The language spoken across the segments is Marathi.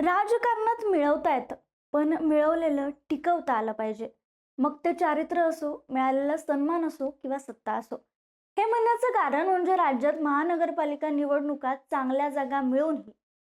राजकारणात मिळवता येतं, पण मिळवलेलं टिकवता आलं पाहिजे. मग ते चारित्र्य असो, मिळालेला सन्मान असो किंवा सत्ता असो. हे म्हणण्याचं कारण म्हणजे राज्यात महानगरपालिका निवडणुकात चांगल्या जागा मिळूनही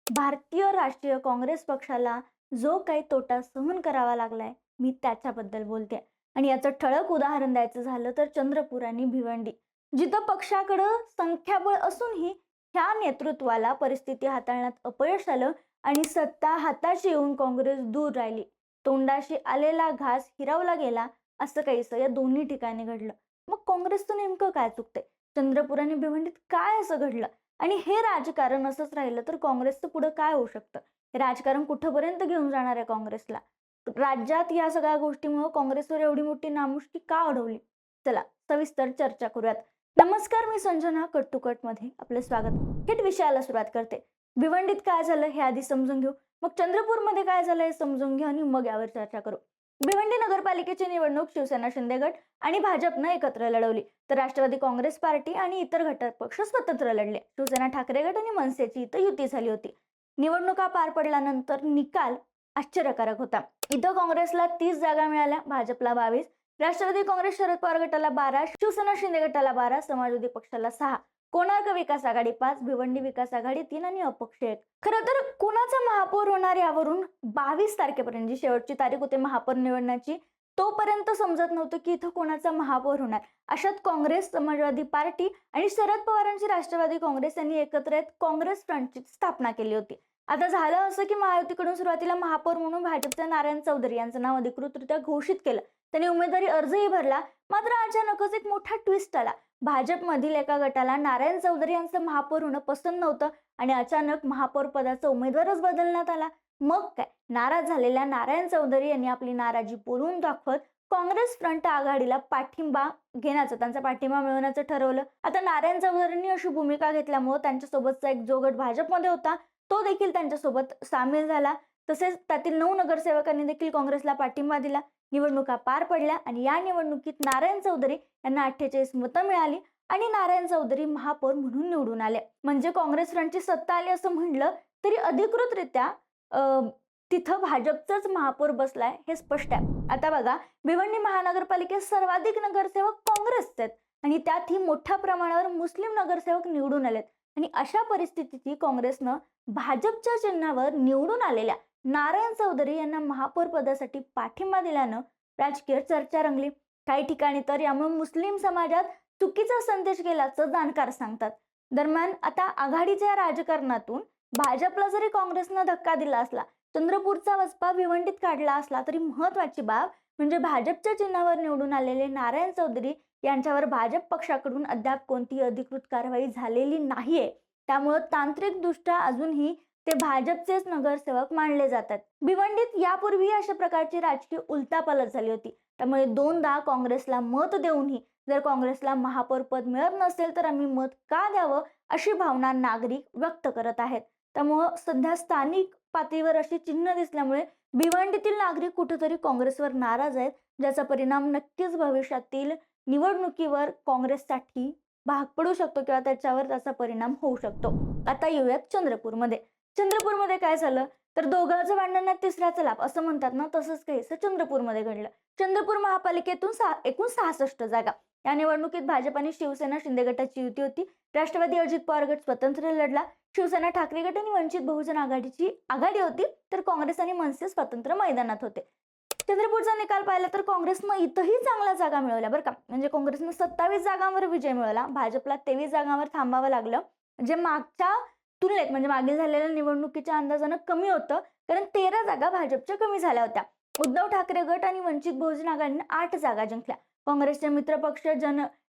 भारतीय राष्ट्रीय काँग्रेस पक्षाला जो काही तोटा सहन करावा लागलाय, मी त्याच्याबद्दल बोलते. आणि याचं ठळक उदाहरण द्यायचं झालं तर चंद्रपूर आणि भिवंडी, जिथं पक्षाकडं संख्याबळ असूनही ह्या नेतृत्वाला परिस्थिती हाताळण्यात अपयश आलं आणि सत्ता हाताशी येऊन काँग्रेस दूर राहिली. तोंडाशी आलेला घास हिरावला गेला, असं काहीसं या दोन्ही ठिकाणी घडलं. मग काँग्रेसचं नेमकं काय चुकतंय? चंद्रपूर आणि भिवंडीत काय असं घडलं? आणि हे राजकारण असंच राहिलं तर काँग्रेसचं पुढे काय होऊ शकतं? हे राजकारण कुठपर्यंत घेऊन जाणार आहे काँग्रेसला? राज्यात या सगळ्या गोष्टीमुळे काँग्रेसवर एवढी मोठी नामुष्की का अडवली? चला सविस्तर चर्चा करूयात. नमस्कार, मी संजना कट मध्ये आपलं स्वागत. थेट विषयाला सुरुवात करते. भिवंडीत काय झालं हे आधी समजून घेऊ, मग चंद्रपूरमध्ये काय झालं हे समजून घेऊ आणि मग यावर चर्चा करू. भिवंडी नगरपालिकेची निवडणूक शिवसेना शिंदे गट आणि भाजपनं एकत्र लढवली, तर राष्ट्रवादी काँग्रेस पार्टी आणि इतर घटक पक्ष स्वतंत्र लढले. शिवसेना ठाकरे गट आणि मनसेची इथं युती झाली होती. निवडणुका पार पडल्यानंतर निकाल आश्चर्यकारक होता. इथं काँग्रेसला 30 जागा मिळाल्या, भाजपला 22, राष्ट्रवादी काँग्रेस शरद पवार गटाला 12, शिवसेना शिंदे गटाला 12, समाजवादी पक्षाला 6, कोणार्क विकास आघाडी 5, भिवंडी विकास आघाडी 3 आणि अपक्ष 1. खरं तर कोणाचा महापौर होणार यावरून 22 तारखेपर्यंत जी शेवटची तारीख होती महापौर निवडण्याची, तोपर्यंत समजत नव्हतं की इथं कोणाचा महापौर होणार. अशात काँग्रेस, समाजवादी पार्टी आणि शरद पवारांची राष्ट्रवादी काँग्रेस यांनी एकत्र येत काँग्रेस फ्रंटची स्थापना केली होती. आता झालं असं की महायुतीकडून सुरुवातीला महापौर म्हणून भाजपचे नारायण चौधरी यांचं नाव अधिकृतरित्या घोषित केलं. त्यांनी उमेदवारी अर्जही भरला. मात्र अचानकच एक मोठा ट्विस्ट आला. भाजपमधील एका गटाला नारायण चौधरी यांचं महापौर होणं पसंत नव्हतं आणि अचानक महापौर पदाचा उमेदवारच बदलण्यात आला. मग काय, नाराज झालेल्या नारायण चौधरी यांनी आपली नाराजी बोलून दाखवत काँग्रेस फ्रंट आघाडीला पाठिंबा घेण्याचं, त्यांचा पाठिंबा मिळवण्याचं ठरवलं. आता नारायण चौधरींनी अशी भूमिका घेतल्यामुळे त्यांच्यासोबतचा एक जो गट भाजपमध्ये होता तो देखील त्यांच्यासोबत सामील झाला. तसेच त्यातील 9 नगरसेवकांनी देखील काँग्रेसला पाठिंबा दिला. निवडणुका पार पडल्या आणि या निवडणुकीत नारायण चौधरी यांना 48 मतं मिळाली आणि नारायण चौधरी महापौर म्हणून निवडून आले. म्हणजे काँग्रेस फ्रंटची सत्ता आली असं म्हणलं तरी अधिकृतरित्या तिथं भाजपचाच महापौर बसलाय हे स्पष्ट आहे. आता बघा, भिवंडी महानगरपालिकेत सर्वाधिक नगरसेवक काँग्रेसचे आहेत आणि त्यातही मोठ्या प्रमाणावर मुस्लिम नगरसेवक निवडून आलेत. आणि अशा परिस्थितीत काँग्रेसनं भाजपच्या चिन्हावर निवडून आलेल्या नारायण चौधरी यांना महापौर पदासाठी पाठिंबा दिल्यानं राजकीय चर्चा रंगली. काही ठिकाणी तर यामुळे मुस्लिम समाजात चुकीचा संदेश गेल्याचं जाणकार सांगतात. दरम्यान आता आघाडीच्या राजकारणातून भाजपला जरी काँग्रेसनं धक्का दिला असला, चंद्रपूरचा वचपा भिवंडीत काढला असला, तरी महत्वाची बाब म्हणजे भाजपच्या चिन्हावर निवडून आलेले नारायण चौधरी यांच्यावर भाजप पक्षाकडून अद्याप कोणतीही अधिकृत कारवाई झालेली नाहीये. त्यामुळे तांत्रिकदृष्ट्या अजूनही ते भाजपचेच नगरसेवक मानले जातात. भिवंडीत यापूर्वी अशा प्रकारची राजकीय उलटापालट झाली होती. त्यामुळे 2दा काँग्रेसला मत देऊनही जर काँग्रेसला महापौर पद मिळत नसेल तर आम्ही मत का द्यावं अशी भावना नागरिक व्यक्त करत आहेत. त्यामुळे सध्या स्थानिक पातळीवर अशी चिन्ह दिसल्यामुळे भिवंडीतील नागरिक कुठेतरी काँग्रेसवर नाराज आहेत, ज्याचा परिणाम नक्कीच भविष्यातील निवडणुकीवर काँग्रेससाठी भाग पडू शकतो किंवा त्याचा परिणाम होऊ शकतो. आता येऊयात चंद्रपूरमध्ये. चंद्रपूरमध्ये काय झालं तर दोघांचं भांडण तिसऱ्याचा लाभ असं म्हणतात ना, तसंच काहीसं चंद्रपूरमध्ये घडलं. चंद्रपूर महापालिकेतून एकूण 66 जागा. या निवडणुकीत भाजप आणि शिवसेना शिंदे गटाची युती होती. राष्ट्रवादी अजित पवार गट स्वतंत्र लढला. शिवसेना ठाकरे गट आणि वंचित बहुजन आघाडीची आघाडी होती, तर काँग्रेस आणि मनसे स्वतंत्र मैदानात होते. चंद्रपूरचा निकाल पाहिला तर काँग्रेसनं इथंही चांगल्या जागा मिळवल्या बरं का. म्हणजे काँग्रेसनं 27 जागांवर विजय मिळवला. भाजपला 23 जागांवर थांबावं लागलं, जे मागच्या तुलनेत म्हणजे मागे झालेल्या निवडणुकीच्या अंदाजानं कमी होतं, कारण 13 जागा भाजपच्या कमी झाल्या होत्या. उद्धव ठाकरे गट आणि वंचित बहुजन आघाडीने 8 जागा जिंकल्या. काँग्रेसचे मित्रपक्ष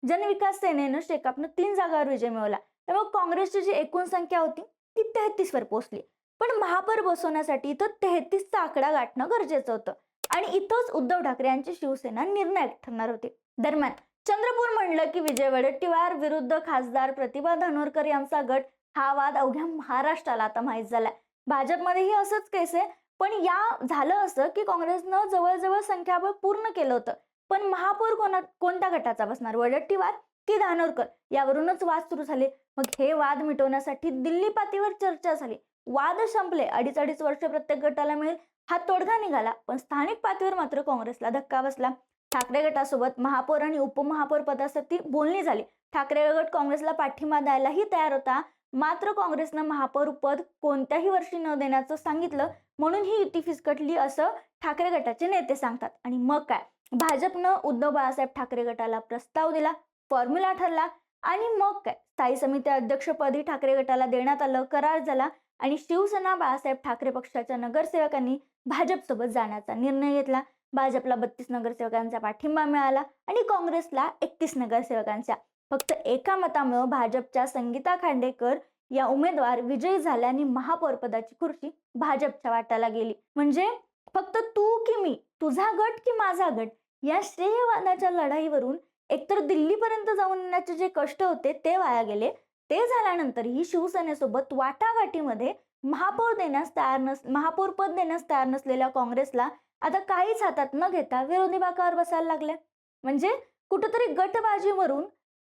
जनविकास सेनेनं शेकापनं 3 जागांवर विजय मिळवला. त्यामुळे काँग्रेसची जी एकूण संख्या होती ती 33 वर पोहोचली. पण महापौर बसवण्यासाठी इथं 33चा आकडा गाठणं गरजेचं होतं आणि इथंच उद्धव ठाकरे यांची शिवसेना निर्णायक ठरणार होती. दरम्यान चंद्रपूर म्हणलं की विजय वडेट्टीवार विरुद्ध खासदार प्रतिभा धानोरकर यांचा गट, हा वाद अवघ्या महाराष्ट्राला आता माहीत झालाय. भाजपमध्येही असंच केस आहे. पण या झालं असं की काँग्रेसनं जवळजवळ संख्याबळ पूर्ण केलं होतं, पण महापौर कोणत्या गटाचा बसणार, वडेट्टीवार की धानोरकर, यावरूनच वाद सुरू झाले. मग हे वाद मिटवण्यासाठी दिल्ली पातळीवर चर्चा झाली. वाद संपले, अडीच वर्ष प्रत्येक गटाला मिळेल हा तोडगा निघाला. पण स्थानिक पातळीवर मात्र काँग्रेसला धक्का बसला. ठाकरे गटासोबत महापौर आणि उपमहापौर पदासाठी बोलणी झाली. ठाकरे गट काँग्रेसला पाठिंबा द्यायलाही तयार होता. मात्र काँग्रेसनं महापौर पद कोणत्याही वर्षी न देण्याचं सांगितलं, म्हणून ही युती फिसकटली असं ठाकरे गटाचे नेते सांगतात. आणि मग काय, भाजपनं उद्धव बाळासाहेब ठाकरे गटाला प्रस्ताव दिला, फॉर्म्युला ठरला आणि मग काय, स्थायी समिती अध्यक्षपदी ठाकरे गटाला देण्यात आलं, करार झाला आणि शिवसेना बाळासाहेब ठाकरे पक्षाच्या नगरसेवकांनी भाजपसोबत जाण्याचा निर्णय घेतला. भाजपला 32 नगरसेवकांचा पाठिंबा मिळाला आणि काँग्रेसला 31 नगरसेवकांचा. फक्त एका मतामुळे भाजपच्या संगीता खांडेकर या उमेदवार विजयी झाल्या आणि महापौर पदाची खुर्ची भाजपच्या वाट्याला गेली. म्हणजे फक्त तू की मी, तुझा गट की माझा गट या श्रेयवादाच्या लढाईवरून एकतर दिल्लीपर्यंत जाऊन येण्याचे जे कष्ट होते ते वाया गेले. ते झाल्यानंतरही शिवसेनेसोबत वाटाघाटीमध्ये महापौर पद देण्यास तयार नसलेल्या काँग्रेसला आता काहीच हातात न घेता विरोधी बाकावर बसायला लागले. म्हणजे कुठेतरी गटबाजीवरून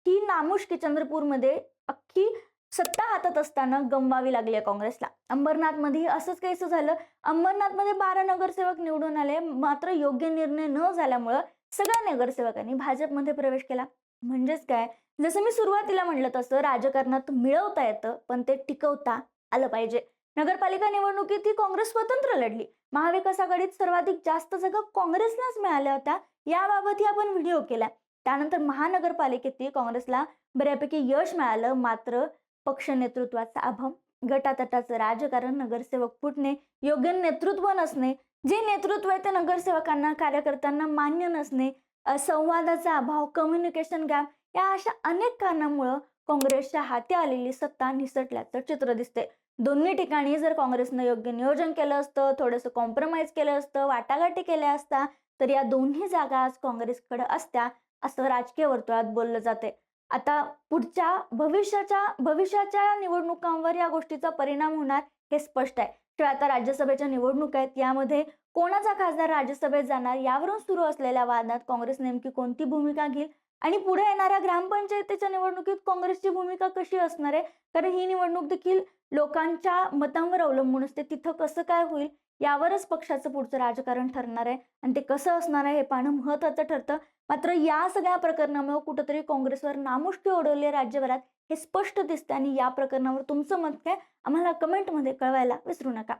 ही नामुष्की चंद्रपूरमध्ये अख्खी सत्ता हातात असताना गमवावी लागली आहे काँग्रेसला. अंबरनाथमध्ये असंच काहीसं झालं. अंबरनाथमध्ये 12 नगरसेवक निवडून आले, मात्र योग्य निर्णय न झाल्यामुळं सगळ्या नगरसेवकांनी भाजपमध्ये प्रवेश केला. म्हणजेच काय, जसं मी सुरुवातीला म्हटलं तसं राजकारणात मिळवता येतं, पण ते टिकवता आलं पाहिजे. नगरपालिका निवडणुकीत ही काँग्रेस स्वतंत्र लढली. महाविकास आघाडीत सर्वाधिक जास्त जागा काँग्रेसलाच मिळाल्या होत्या, याबाबतही आपण व्हिडिओ केला. त्यानंतर महानगरपालिकेतही काँग्रेसला बऱ्यापैकी यश मिळालं, मात्र पक्ष नेतृत्वाचा अभाव, गटातटाचं राजकारण, नगरसेवक फुटणे, योग्य नेतृत्व नसणे, जे नेतृत्व आहे ते नगरसेवकांना कार्यकर्त्यांना मान्य नसणे, संवादाचा अभाव, कम्युनिकेशन गॅप या अशा अनेक कारणांमुळे काँग्रेसच्या हाती आलेली सत्ता निसटल्याचं चित्र दिसते. दोन्ही ठिकाणी जर काँग्रेसनं योग्य नियोजन केलं असतं, थोडंसं कॉम्प्रोमाइज केलं असतं, वाटाघाटी केल्या असता, तर या दोन्ही जागा आज काँग्रेसकडे असत्या असं राजकीय वर्तुळात बोललं जाते. आता पुढच्या भविष्याच्या निवडणुकांवर या गोष्टीचा परिणाम होणार हे स्पष्ट आहे. शिवाय आता राज्यसभेच्या निवडणूक आहेत, यामध्ये कोणाचा खासदार राज्यसभेत जाणार यावरून सुरू असलेल्या वादात काँग्रेस नेमकी कोणती भूमिका घेईल आणि पुढे येणाऱ्या ग्रामपंचायतीच्या निवडणुकीत काँग्रेसची भूमिका कशी असणार आहे, कारण ही निवडणूक देखील लोकांच्या मतांवर अवलंबून असते. तिथं कसं काय होईल यावरच पक्षाचं पुढचं राजकारण ठरणार आहे आणि ते कसं असणार आहे हे पाहणं महत्त्वाचं ठरतं. मात्र या सगळ्या प्रकरणामुळे कुठेतरी काँग्रेसवर नामुष्की ओढवली राज्यभरात हे स्पष्ट दिसते आणि या प्रकरणावर तुमचं मत काय आम्हाला कमेंटमध्ये कळवायला विसरू नका.